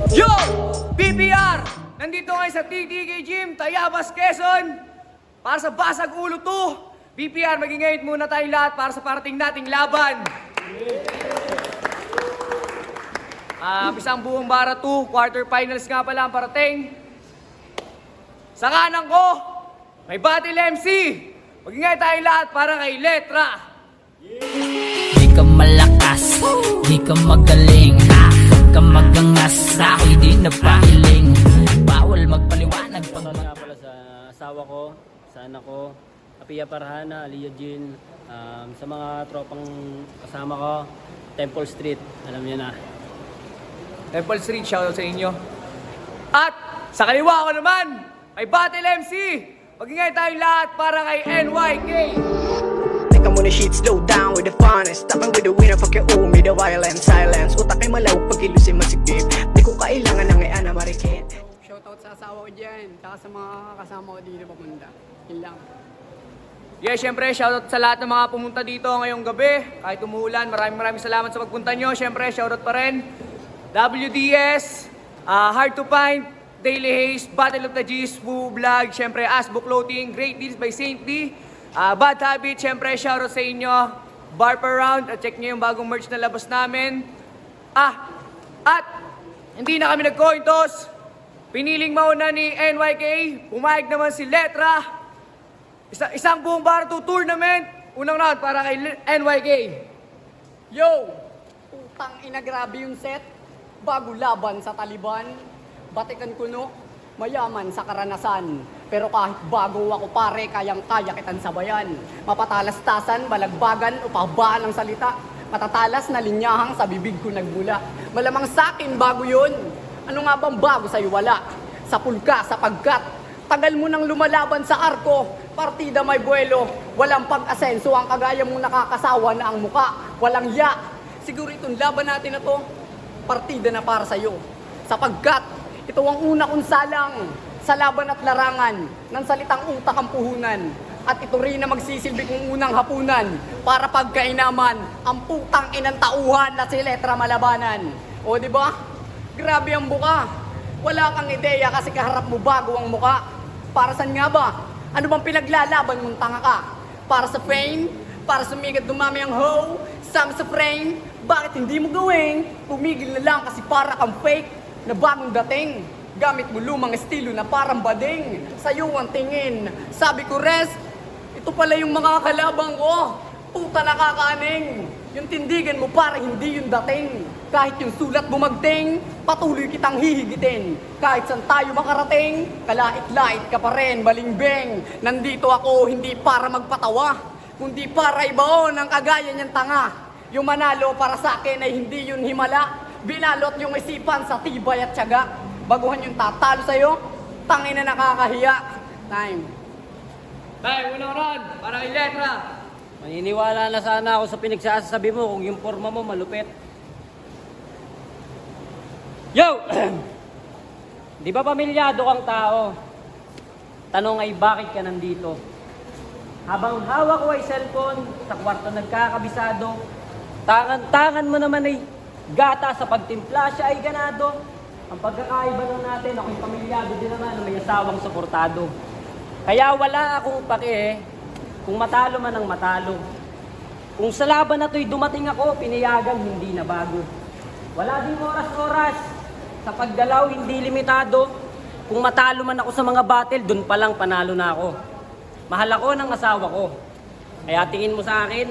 Yo! PPR! Nandito ngayon sa TTK Gym, Tayabas, Quezon. Para sa Basag Ulo 2. PPR, maging-ngayit muna tayong lahat para sa parating nating laban. Isang buong bara 2, quarterfinals nga pala ang parating. Sa kanan ko, may Battle MC. Maging-ngayit tayong lahat para kay Letra. Di ka malakas, di ka magaling, huwag ka magangas, ako'y di napahiling. Bawal magpaliwanag pag nga pala sa asawa ko, sa anak ko, Apia Parhana, Aliyah Jean, sa mga tropang kasama ko, Temple Street, alam niyo na. Temple Street, shoutout sa inyo. At sa kaliwa ko naman, may Battle MC. Maging-ngayit tayong lahat para kay NYK. Take a muna shit, slow down with the funnest. Tapang with the winner, fuck your own with the violent silence. Utak ay malaw, pag-ilusin masigip. Di ko kailangan ng Ana Marikit. Shoutout sa asawa ko dyan, tsaka sa mga kasama ko dito papunta. Yun lang. Yeah, syempre, shoutout sa lahat ng mga pumunta dito ngayong gabi. Kahit umuulan, maraming salamat sa pagpunta nyo. Syempre, shoutout pa rin. WDS, Hard to Find, Daily Haze, Battle of the G's, Woo Vlog, syempre, Asbo Clothing, Great Deals by Saint D, Bad Habit, syempre, shoutout sa inyo. Bar per round, at check nyo yung bagong merch na labas namin. At hindi na kami nag-coin toss. Piniling mauna ni NYK, pumayag naman si Letra. Isang buong bar to tournament. Unang round para kay NYK. Yo! Utang ina, grabe yung set. Bago laban sa Taliban. Batikan kuno, mayaman sa karanasan. Pero kahit bago ako pare, kayang-kaya kitan sabayan. Mapatalastasan, balagbagan o pahabaan ng salita. Matatalas na linyahang sa bibig ko nagbula. Malamang sa'kin bago yun. Ano nga bang bago sa'yo wala? Sa pulka, sapagkat tagal mo nang lumalaban sa arko. Partida may buwelo. Walang pag-asenso ang kagaya mong nakakasawa na ang muka. Walang ya. Siguro itong laban natin na to, partida na para sa'yo. Sapagkat ito ang una kong salang sa laban at larangan ng salitang utak ang puhunan. At ito rin na magsisilbi kong unang hapunan para pagkainaman ang putang inang tauhan na si Letra malabanan. O di ba? Grabe ang buka. Wala kang ideya kasi kaharap mo bago ang muka. Para saan nga ba? Ano bang pinaglalaban mong tanga ka? Para sa fame? Para sumigat dumami ang hoe? Sama sa frame? Bakit hindi mo gawin? Tumigil na lang kasi para kang fake na bagong dating. Gamit mo lumang estilo na parang bading. Sa'yo ang tingin. Sabi ko, rest, ito pala yung mga kalabang ko. Puta nakakaning. Yung tindigan mo para hindi yung dating. Kahit yung sulat bumagting, patuloy kitang hihigitin. Kahit saan tayo makarating, kalait-lait ka pa rin, balingbeng. Nandito ako hindi para magpatawa, kundi para ibaon ang kagaya niyang tanga. Yung manalo para sa akin ay hindi yun himala. Binalot yung isipan sa tibay at tiyaga. Baguhan yung tatalo sa'yo, tangin na nakakahiya. Time. Unang round para kay Letra. Maniniwala na sana ako sa pinagsasabi mo kung yung forma mo malupit. Yo! Di ba pamilyado kang tao? Tanong ay bakit ka nandito? Habang hawak ko ay cellphone, sa kwarto nagkakabisado, tangan-tangan mo naman ay gata sa pagtimpla, siya ay ganado. Ang pagkakaiba lang natin, ako'y pamilyado din naman na may asawang suportado. Kaya wala akong pake kung matalo man ang matalo. Kung sa laban na to'y dumating ako, pinayagan hindi na bago. Wala ding oras-oras, sa paggalaw hindi limitado. Kung matalo man ako sa mga battle, dun pa lang panalo na ako. Mahal ako ng asawa ko. Kaya tingin mo sa akin,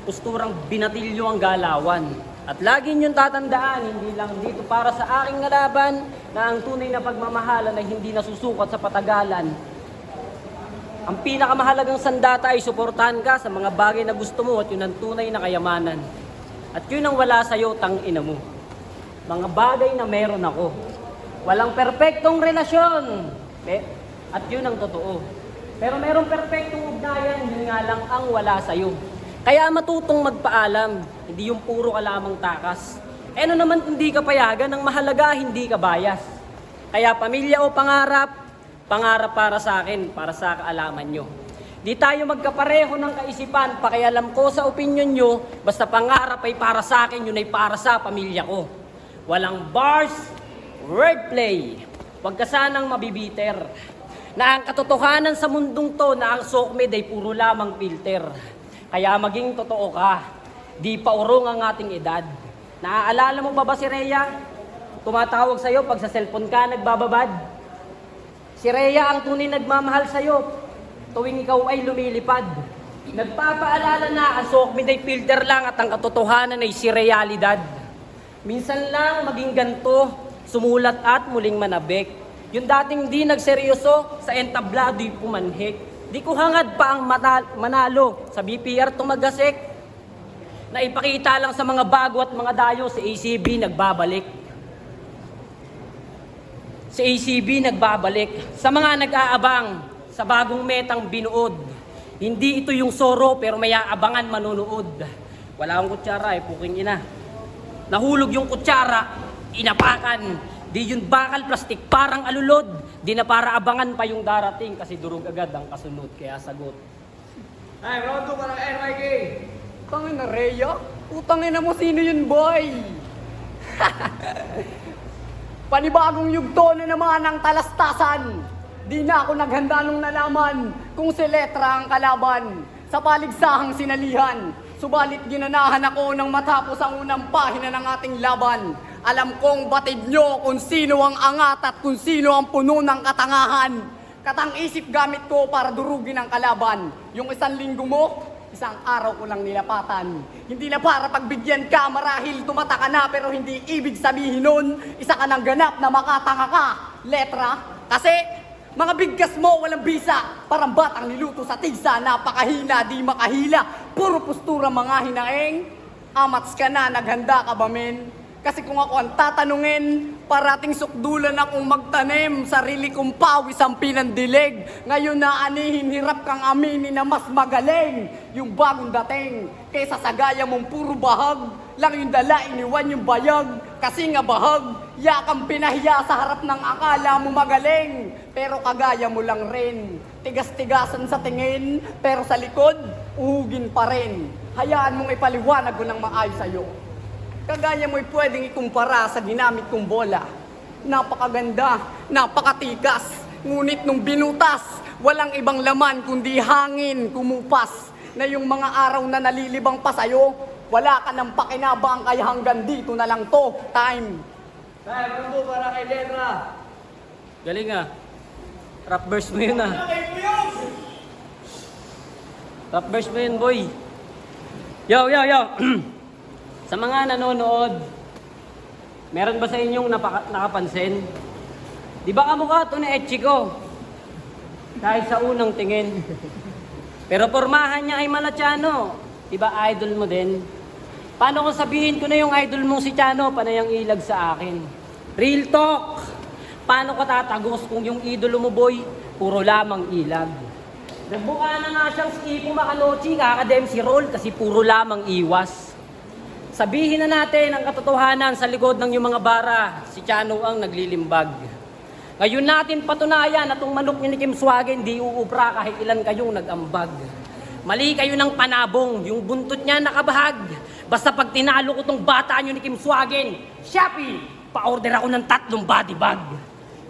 posturang binatilyo ang galawan. At lagi niyong tatandaan, hindi lang dito para sa aking kalaban, na ang tunay na pagmamahalan ay hindi nasusukat sa patagalan. Ang pinakamahalagang sandata ay suportahan ka sa mga bagay na gusto mo at yun ang tunay na kayamanan. At yun ang wala sa'yo, tangina mo. Mga bagay na meron ako. Walang perpektong relasyon. At yun ang totoo. Pero merong perpektong ugnayan, yun nga lang ang wala sa'yo. Kaya matutong magpaalam, hindi yung puro ka lamang takas. Ano naman hindi ka payagan, ang mahalaga hindi ka bias. Kaya pamilya o pangarap, pangarap para sa akin, para sa kaalaman nyo. Di tayo magkapareho ng kaisipan, pakialam ko sa opinion nyo, basta pangarap ay para sa akin, yun ay para sa pamilya ko. Walang bars, wordplay. Huwag ka sanang mabibiter. Na ang katotohanan sa mundong to na ang sokmed ay puro lamang filter. Kaya maging totoo ka, di pa urong ang ating edad. Naaalala mo ba si Rhea? Tumatawag sa'yo pag sa cellphone ka nagbababad. Si Rhea ang tunay nagmamahal sa'yo tuwing ikaw ay lumilipad. Nagpapaalala na ang sokmed ay filter lang at ang katotohanan ay si realidad. Minsan lang maging ganto, sumulat at muling manabik. Yung dating di nagseryoso, sa entablado'y pumanhik. Di ko hangad pa ang manalo sa BPR tumagasik. Na ipakita lang sa mga bago at mga dayo, si ACB nagbabalik. Si ACB nagbabalik. Sa mga nag-aabang, sa bagong metang binuod. Hindi ito yung soro pero may aabangan manunood. Wala akong kutsara puking ina. Nahulog yung kutsara, inapakan. Di yun bakal plastik, parang alulod. Di na para abangan pa yung darating kasi durog agad ang kasunod. Kaya sagot. Ay, round 2 para kay NYK. Tangin na Rhea? Utangin na mo sino yun, boy? Panibagong yugto na naman ang talastasan. Di na ako naghanda nung nalaman kung si Letra ang kalaban. Sa paligsahang sinalihan, subalit ginanahan ako nang matapos ang unang pahina ng ating laban. Alam kong batid nyo kung sino ang angat at kung sino ang puno ng katangahan. Katang-isip gamit ko para durugin ang kalaban. Yung 1 linggo mo, 1 araw ko lang nilapatan. Hindi na para pagbigyan ka, marahil tumata ka na, pero hindi ibig sabihin nun, isa ka ng ganap na makatanga ka. Letra, kasi mga bigkas mo walang bisa, parang batang niluto sa tisa, napakahina, di makahila. Puro postura mga hinaeng, amats ka na, naghanda ka ba men? Kasi kung ako ang tatanungin, parating sukdulan akong magtanim, sarili kong pawis ang pinandilig. Ngayon na anihin, hirap kang aminin na mas magaling yung bagong dating. Kaysa sa gaya mong puro bahag, lang yung dala, iniwan yung bayag. Kasi nga bahag, yakang pinahiya sa harap ng akala mo magaling. Pero kagaya mo lang rin, tigas-tigasan sa tingin, pero sa likod, uhugin pa rin. Hayaan mong ipaliwanag ko ng maayos sa'yo. Kagaya mo'y pwedeng ikumpara sa ginamit kong bola. Napakaganda, napakatikas, ngunit nung binutas, walang ibang laman kundi hangin kumupas. Na yung mga araw na nalilibang pa sa'yo, wala ka ng pakinabang kaya hanggang dito na lang to. Time. Ay, round 2 para kay Letra. Galing ah. Rap verse mo yun ah. Rap verse mo yun, boy. Yo. Sa mga nanonood, meron ba sa inyong nakapansin? Di ba kamukha ito ni Echiko? Dahil sa unang tingin. Pero pormahan niya ay Malachiano. Di ba idol mo din? Paano kung sabihin ko na yung idol mong si Chano, panay ang ilag sa akin? Real talk! Paano ka tatagos kung yung idolo mo, boy, puro lamang ilag? Nagbuka na nga siyang Skipo Makanochi, kakadem si Roll kasi puro lamang iwas. Sabihin na natin ang katotohanan sa likod ng iyong mga bara, si Chano ang naglilimbag. Ngayon natin patunayan na itong manok niya ni Kim Swagen di uubra kahit ilan kayong nag-ambag. Mali kayo ng panabong, yung buntot niya nakabahag. Basta pag tinalo ko itong bata niyo ni Kim Swagen, Shopee, pa-order ako ng 3 body bag.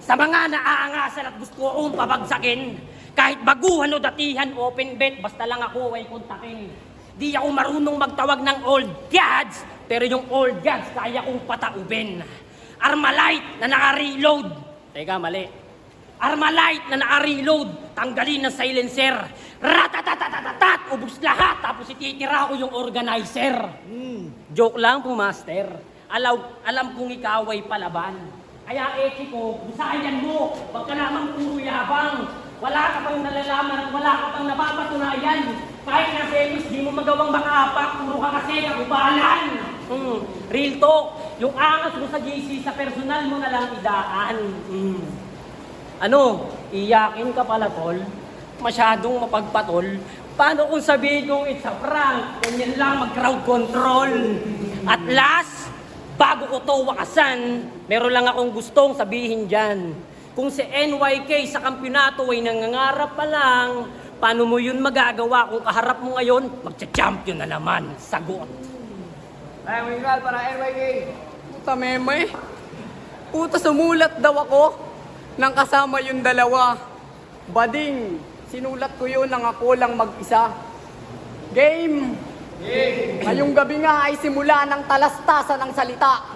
Sa mga naaangasan at gusto akong pabagsakin, kahit baguhan o datihan, open bet, basta lang ako ay kontakin. Di ako marunong magtawag ng old gods, pero yung old gods kaya kong pataubin. Armalite na naka-reload. Teka, mali. Armalite na naka-reload, tanggalin ng silencer. Ratatatatatat, ubus lahat, tapos ititira ko yung organizer. Joke lang po, master. Alam kong ikaw ay palaban. Kaya eki ko, busayan mo, wag ka naman puro yabang. Wala ka pang nalalaman at wala ka pang napapatunayan. Kahit na semis, di mo magawang makaapak, puro ka kasi kakubalan. Real talk, yung angas mo sa GC, sa personal mo na lang idaan. Ano, iyakin ka pala, tol? Masyadong mapagpatol? Paano kung sabihin kong it's a prank? Ganyan lang mag-crowd control. At last, bago ko to wakasan, meron lang akong gustong sabihin dyan. Kung si NYK sa kampyonato ay nangangarap pa lang, paano mo yun magagawa kung kaharap mo ngayon, magcha-champion na naman. Sagot. Ay, Wingal, para NYK. Puta meme. Puta sumulat daw ako nang kasama yung dalawa. Bading, sinulat ko yun nang ako lang mag-isa. Game! Ngayong gabi nga ay simula ng talastasan ng salita.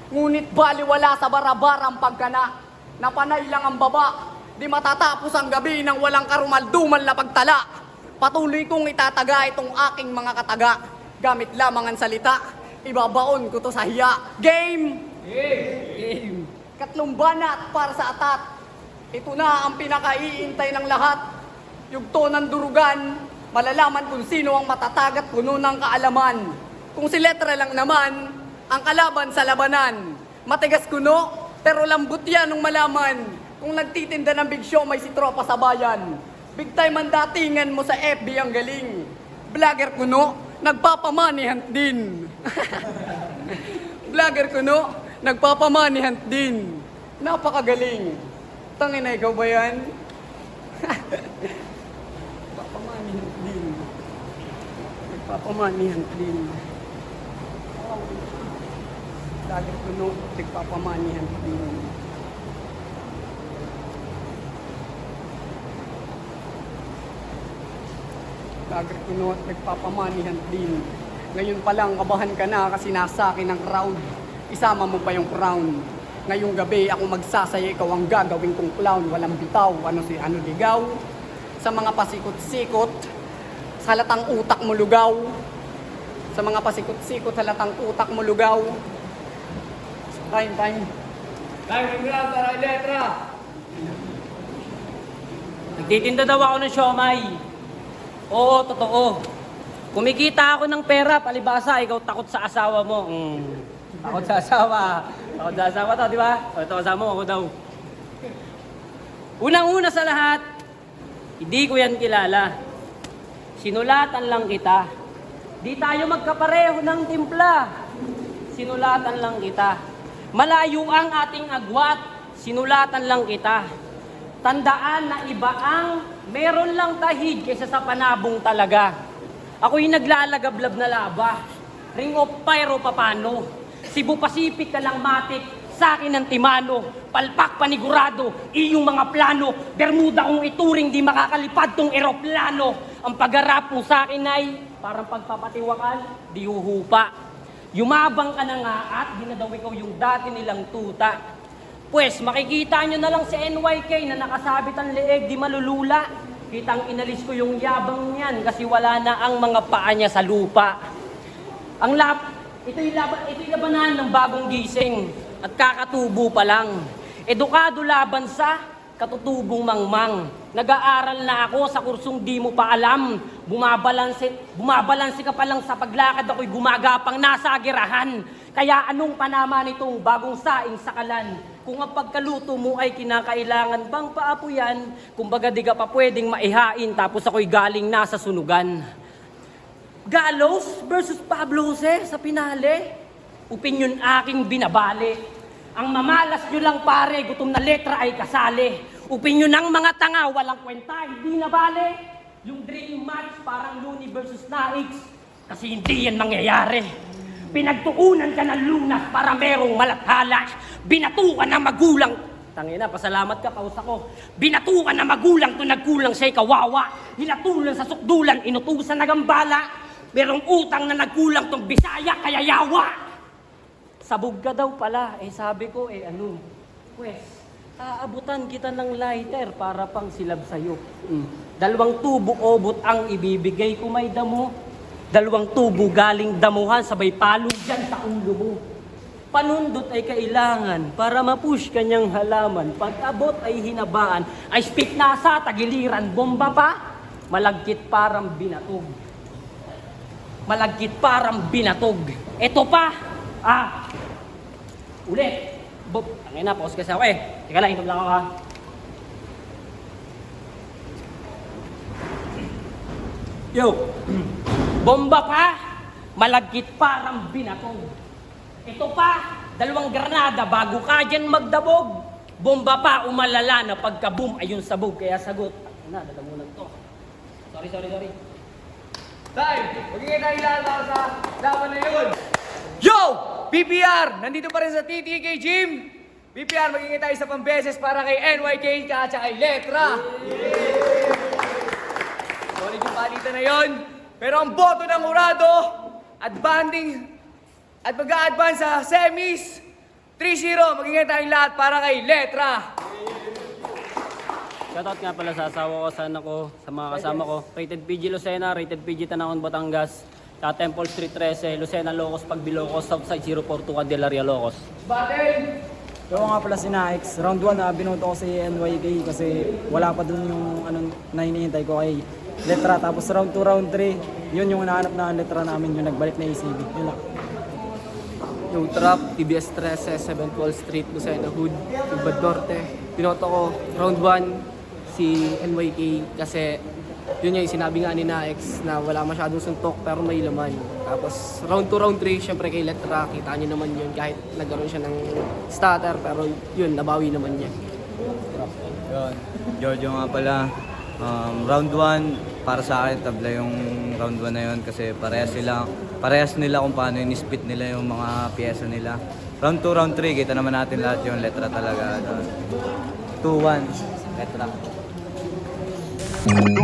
Ngunit baliwala sa barabarang pagkana. Napanay lang ang baba. Di matatapos ang gabi nang walang karumalduman na pagtala. Patuloy kong itataga itong aking mga kataga. Gamit lamang ang salita. Ibabaon ko to sa hiya. Game! Game! Katlong banat para sa atat. Ito na ang pinakaiintay ng lahat. Yugto ng durugan, malalaman kung sino ang matatag at puno ng kaalaman. Kung si letra lang naman, ang kalaban sa labanan. Matigas kuno, pero lambot yan nung malaman. Kung nagtitinda ng big show, may si tropa sa bayan. Big time ang datingan mo sa FB ang galing. Vlogger kuno, nagpapamanihant din. Vlogger kuno, nagpapamanihant din. Napakagaling. Tangina, ikaw ba yan? Nagpapamanihan din. Nagpapamanihan din. Vlogger kuno, nagpapamanihan din. Vlogger kuno, nagpapamanihan din. Ngayon pa lang, kabahan ka na kasi nasa akin ang crowd. Isama mo pa yung crown. Ngayong gabi ako magsasaya, ikaw ang gagawin kong clown. Walang bitaw, ano ligaw. Sa mga pasikot-sikot, sa halatang utak mo lugaw. Sa mga pasikot-sikot, sa halatang utak mo lugaw. Time. Ay, Wingal, para letra. Nagtitinda daw ako ng siomay. Oo, totoo. Kumikita ako ng pera, palibasa, ikaw takot sa asawa mo. Takot sa asawa. Takot sa asawa to, di ba? O, ito kasama mo, ako daw. Unang-una sa lahat, hindi ko yan kilala. Sinulatan lang kita. Di tayo magkapareho ng timpla. Sinulatan lang kita. Malayo ang ating agwat. Sinulatan lang kita. Tandaan na iba ang meron lang tahid kaysa sa panabong talaga. Ako'y naglalagablab na laba. Ring of Pyro papano. Cebu Pacific ka lang matik, sa akin ang timano, palpak panigurado, iyong mga plano, Bermuda kong ituring, di makakalipad tong eroplano. Ang pagharap mo sa akin ay parang pagpapatiwakal, di huhupa. Yumabang ka na nga at ginadaw ikaw yung dati nilang tuta. Pues makikita nyo na lang si NYK na nakasabit ang leeg, di malulula. Kitang inalis ko yung yabang niyan kasi wala na ang mga paa niya sa lupa. Ito'y labanan ng bagong gising at kakatubo pa lang. Edukado laban sa katutubong mangmang. Nag-aaral na ako sa kursong di mo pa alam. Bumabalanse ka pa lang sa paglakad, ako'y gumagapang nasa agirahan. Kaya anong panama nitong bagong saing sakalan? Kung ang pagkaluto mo ay kinakailangan bang paapuyan, kumbaga di ka pa pwedeng maihain tapos ako'y galing nasa sunugan. Galos versus Pablo Jose sa pinale. Opinyon aking binabali. Ang mamalas nyo lang pare, gutom na letra ay kasali. Opinyon ng mga tanga, walang kwenta, hindi nabali. Yung dream match parang Looney versus Naix, kasi hindi yan mangyayari. Pinagtuunan ka ng lunas para merong malathala. Binatukan ng magulang. Tangina, pasalamat ka, pausa ko. Binatukan ng magulang to nagkulang siya'y kawawa. Hinatulan sa sukdulan, inutusan na gambala. Merong utang na nagkulang tong Bisaya, kaya yawa. Sabog ka daw pala. Sabi ko, ano? Pues, Aabutan kita ng lighter para pang silab sa'yo. 2 tubo obot ang ibibigay ko may damo. 2 tubo galing damuhan sabay palo dyan sa ulo mo. Panundot ay kailangan para mapush kanyang halaman. Pag abot ay hinabaan, ay spit na sa tagiliran. Bomba pa, malagkit parang binatog. Malagkit parang binatog. Ito pa, ulit. Bob, tangin na, pause kasi ako eh. Teka lang, inom lang ako ha. Yo, bomba pa, malagkit parang binatog. Ito pa, 2 granada bago ka dyan magdabog. Bomba pa, umalala na pagka-boom ayun sabog. Kaya sagot, na, dalamunan to. Sorry. Time! Magiging tayo lahat para sa laban na yun. Yo! PPR! Nandito pa rin sa TTK Gym. PPR, magiging tayo sa pambeses para kay NYK at kay Letra. Solid yung palitan na yun. Pero ang boto ng Urado at banding at mag-a-advance sa semis, 3-0, magiging tayong lahat para kay Letra. Shoutout nga pala sa asawa ko, sa anak ko, sa mga kasama ko. Rated PG Lucena, rated PG Tanaon Batangas, sa Temple Street 13, Lucena Locos, Pagbilocos, Southside 042 Candelaria Locos. Battle! Ako nga pala si Naix. Round 1 na binoto ko si NYK kasi wala pa dun yung na hinihintay ko kay Letra. Tapos round 2, round 3, yun yung hinahanap na Letra namin, yung nagbalik na ACB. Yun lang. Yung Trap, TBS 13, 7th Wall Street, Lucena Hood, Tubad Norte. Pinoto ko round 1 si NYK kasi yun yung sinabi nga ni Naix na wala masyadong suntok pero may laman. Tapos round 2, round 3, syempre kay Letra, kita nyo naman yun kahit nagkaroon siya ng starter pero yun, nabawi naman niya. Yun, Giorgio nga pala. Round 1, para sa akin, tabla yung round 1 na yun kasi parehas nila kung paano in-spit nila yung mga pyesa nila. Round 2, round 3, kita naman natin lahat yung Letra talaga. 2-1, Letra. No.